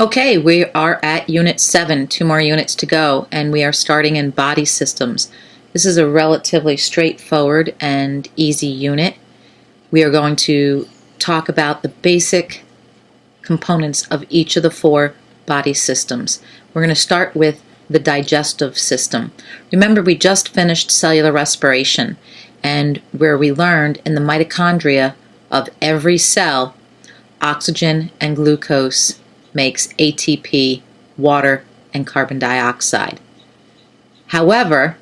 Okay, we are at Unit 7, 2 more units to go, and we are starting in body systems. This is a relatively straightforward and easy unit. We are going to talk about the basic components of each of the 4 body systems. We're going to start with the digestive system. Remember, we just finished cellular respiration, and where we learned in the mitochondria of every cell, oxygen and glucose makes ATP, water, and carbon dioxide. However,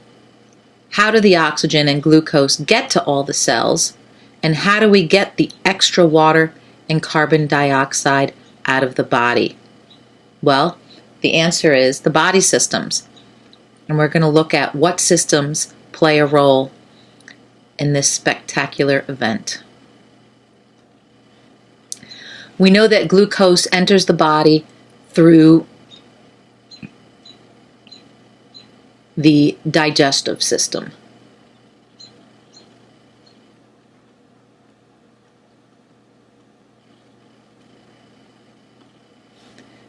how do the oxygen and glucose get to all the cells, and how do we get the extra water and carbon dioxide out of the body? Well, the answer is the body systems. And we're going to look at what systems play a role in this spectacular event. We know that glucose enters the body through the digestive system.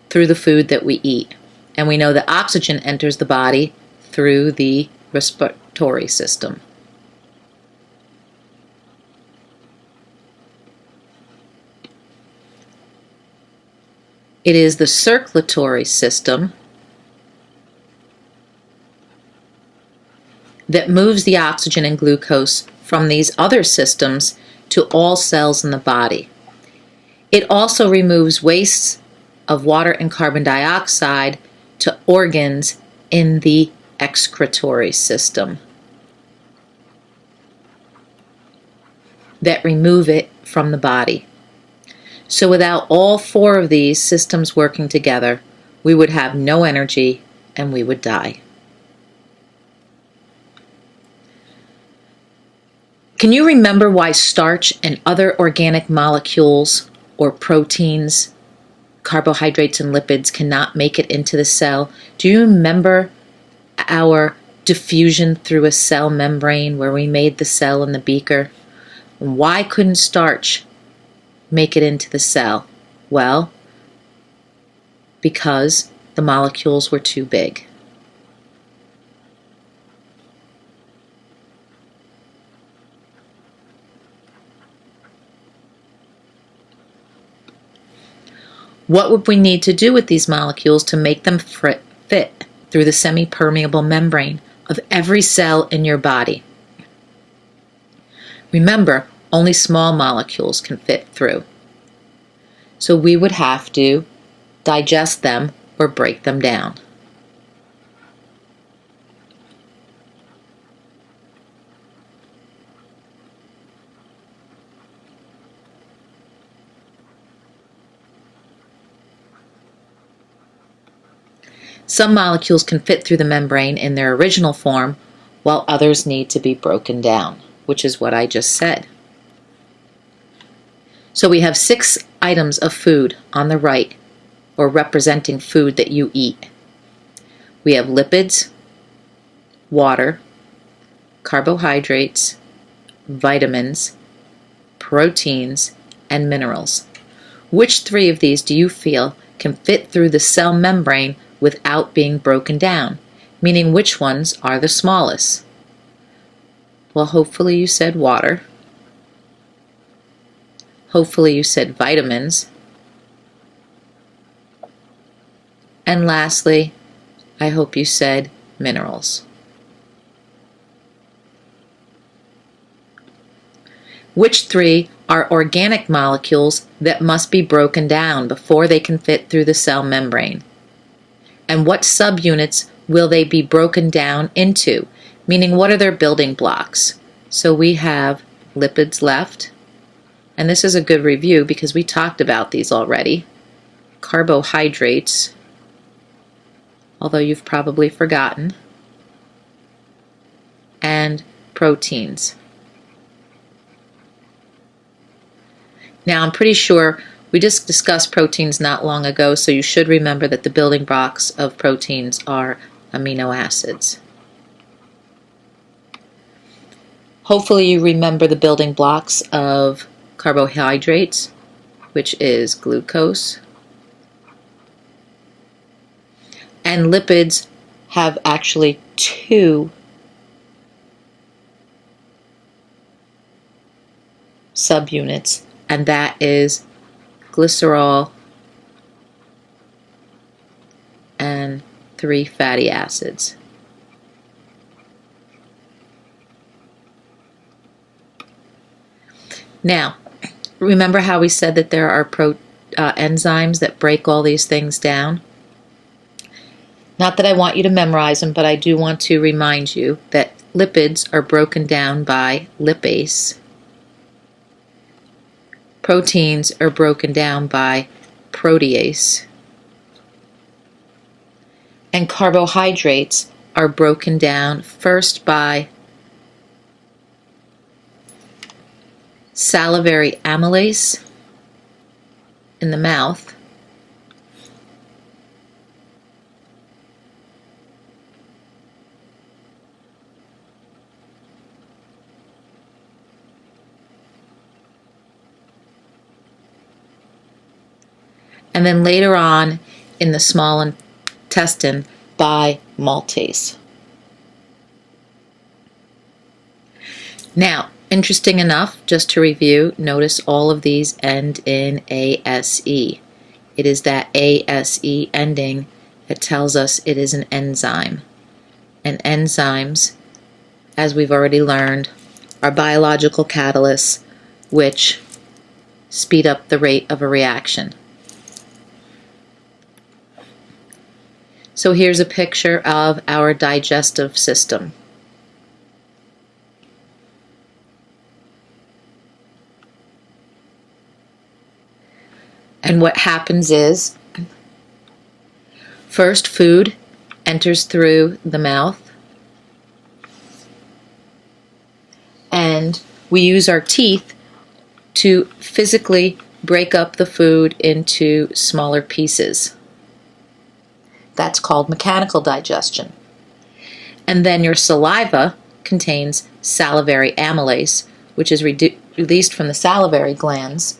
Through the food that we eat. And we know that oxygen enters the body through the respiratory system. It is the circulatory system that moves the oxygen and glucose from these other systems to all cells in the body. It also removes wastes of water and carbon dioxide to organs in the excretory system that remove it from the body. So without all 4 of these systems working together, we would have no energy and we would die. Can you remember why starch and other organic molecules or proteins, carbohydrates and lipids cannot make it into the cell? Do you remember our diffusion through a cell membrane where we made the cell in the beaker? Why couldn't starch make it into the cell? Well, because the molecules were too big. What would we need to do with these molecules to make them fit through the semi-permeable membrane of every cell in your body? Remember, only small molecules can fit through. So we would have to digest them or break them down. Some molecules can fit through the membrane in their original form, while others need to be broken down, which is what I just said. So we have 6 items of food on the right, or representing food that you eat. We have lipids, water, carbohydrates, vitamins, proteins, and minerals. Which 3 of these do you feel can fit through the cell membrane without being broken down? Meaning, which ones are the smallest? Well, hopefully you said water. Hopefully you said vitamins. And lastly, I hope you said minerals. Which 3 are organic molecules that must be broken down before they can fit through the cell membrane? And what subunits will they be broken down into? Meaning, what are their building blocks? So we have lipids left. And this is a good review because we talked about these already. Carbohydrates, although you've probably forgotten, and proteins. Now, I'm pretty sure we just discussed proteins not long ago, so you should remember that the building blocks of proteins are amino acids. Hopefully you remember the building blocks of carbohydrates, which is glucose, And lipids have actually two subunits, and that is glycerol and 3 fatty acids. Now, remember how we said that there are enzymes that break all these things down? Not that I want you to memorize them, but I do want to remind you that lipids are broken down by lipase. Proteins are broken down by protease. And carbohydrates are broken down first by salivary amylase in the mouth, and then later on in the small intestine by maltase. Now, interesting enough, just to review, notice all of these end in ASE. It is that ASE ending that tells us it is an enzyme. And enzymes, as we've already learned, are biological catalysts which speed up the rate of a reaction. So here's a picture of our digestive system. And what happens is, first food enters through the mouth, and we use our teeth to physically break up the food into smaller pieces. That's called mechanical digestion. And then your saliva contains salivary amylase, which is released from the salivary glands,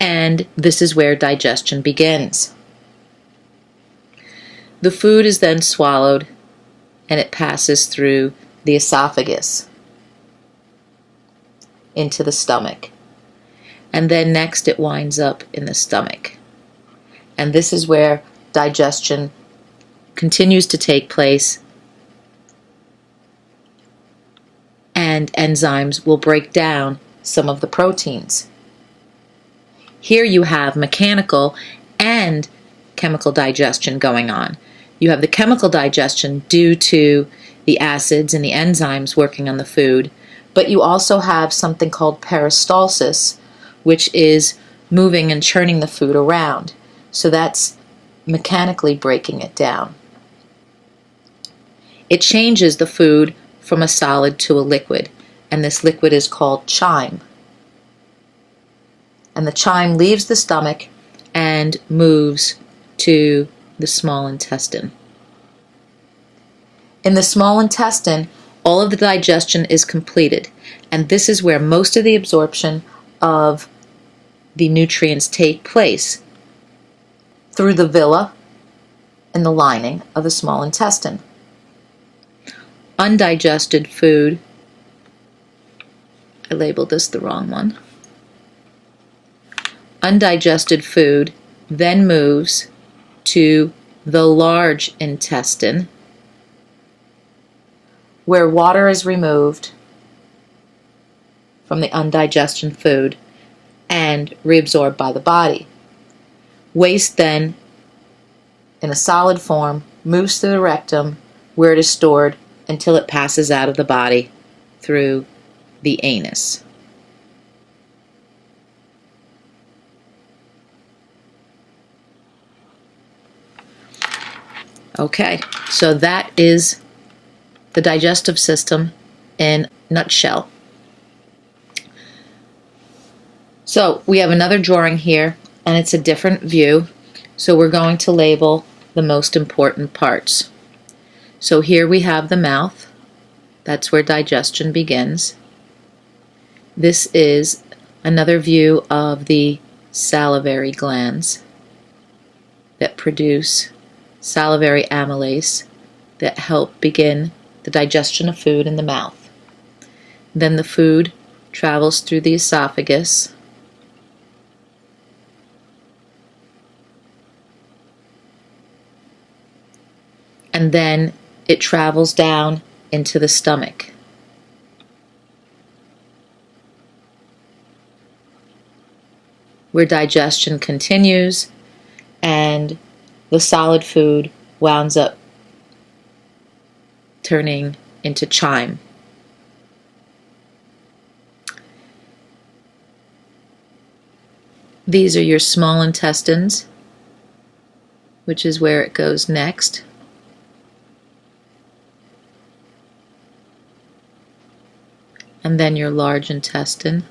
and this is where digestion begins. The food is then swallowed, and it passes through the esophagus into the stomach. And then next it winds up in the stomach. And this is where digestion continues to take place, and enzymes will break down some of the proteins. Here you have mechanical and chemical digestion going on. You have the chemical digestion due to the acids and the enzymes working on the food, but you also have something called peristalsis, which is moving and churning the food around. So that's mechanically breaking it down. It changes the food from a solid to a liquid, and this liquid is called chyme. And the chyme leaves the stomach and moves to the small intestine. In the small intestine, all of the digestion is completed, and this is where most of the absorption of the nutrients take place, through the villi in the lining of the small intestine. Undigested food, I labeled this the wrong one. Undigested food then moves to the large intestine, where water is removed from the undigested food and reabsorbed by the body. Waste then, in a solid form, moves through the rectum, where it is stored until it passes out of the body through the anus. Okay, so that is the digestive system in a nutshell. So we have another drawing here, and it's a different view, so we're going to label the most important parts. So here we have the mouth. That's where digestion begins. This is another view of the salivary glands that produce salivary amylase that help begin the digestion of food in the mouth. Then the food travels through the esophagus, and then it travels down into the stomach. Where digestion continues and the solid food wounds up turning into chyme. These are your small intestines, which is where it goes next. And then your large intestine.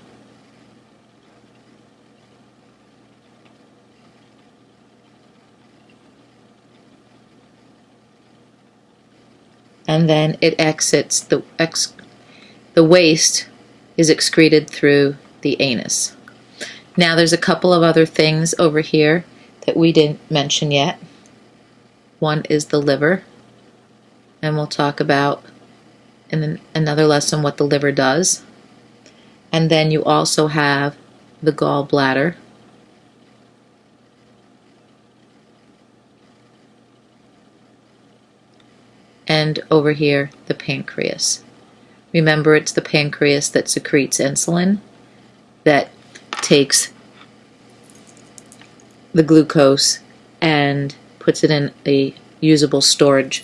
And then it exits, the waste is excreted through the anus. Now there's a couple of other things over here that we didn't mention yet. One is the liver, and we'll talk about in another lesson what the liver does. And then you also have the gallbladder, and over here the pancreas. Remember, it's the pancreas that secretes insulin, that takes the glucose and puts it in a usable storage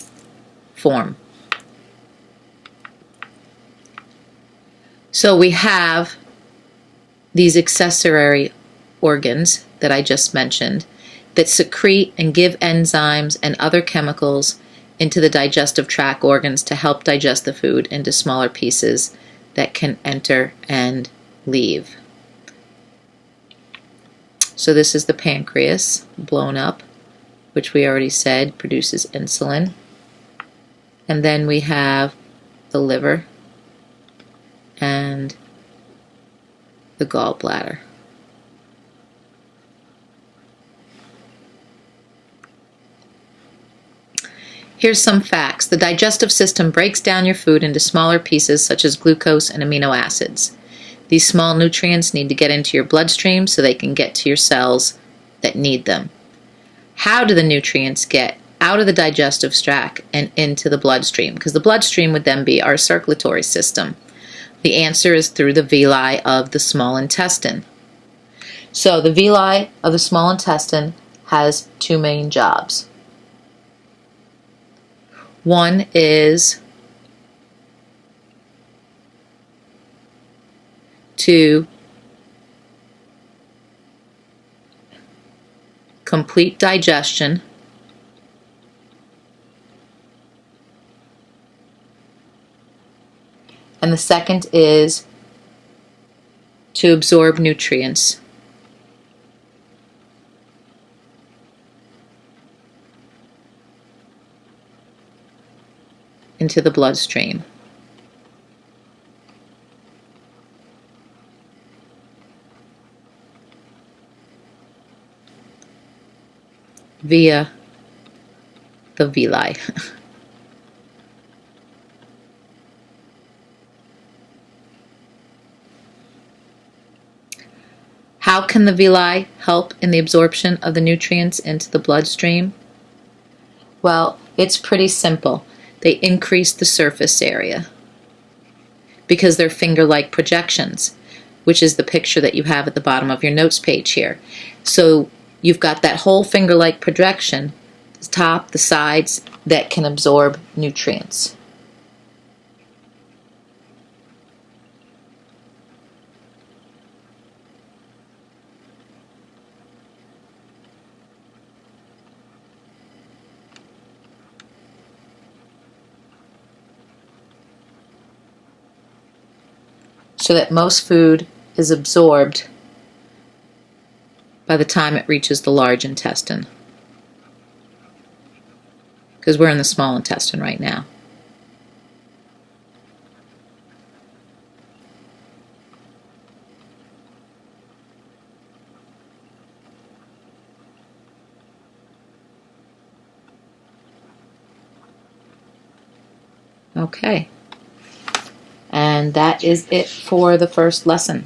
form. So we have these accessory organs that I just mentioned that secrete and give enzymes and other chemicals into the digestive tract organs to help digest the food into smaller pieces that can enter and leave. So this is the pancreas blown up, which we already said produces insulin. And then we have the liver and the gallbladder. Here's some facts. The digestive system breaks down your food into smaller pieces such as glucose and amino acids. These small nutrients need to get into your bloodstream so they can get to your cells that need them. How do the nutrients get out of the digestive tract and into the bloodstream? Because the bloodstream would then be our circulatory system. The answer is through the villi of the small intestine. So the villi of the small intestine has two main jobs. One is to complete digestion and the second is to absorb nutrients. Into the bloodstream. Via the villi. How can the villi help in the absorption of the nutrients into the bloodstream? Well, it's pretty simple. They increase the surface area because they're finger-like projections, which is the picture that you have at the bottom of your notes page here. So you've got that whole finger-like projection, the top, the sides, that can absorb nutrients. So that most food is absorbed by the time it reaches the large intestine. Because we're in the small intestine right now. Okay. And that is it for the first lesson.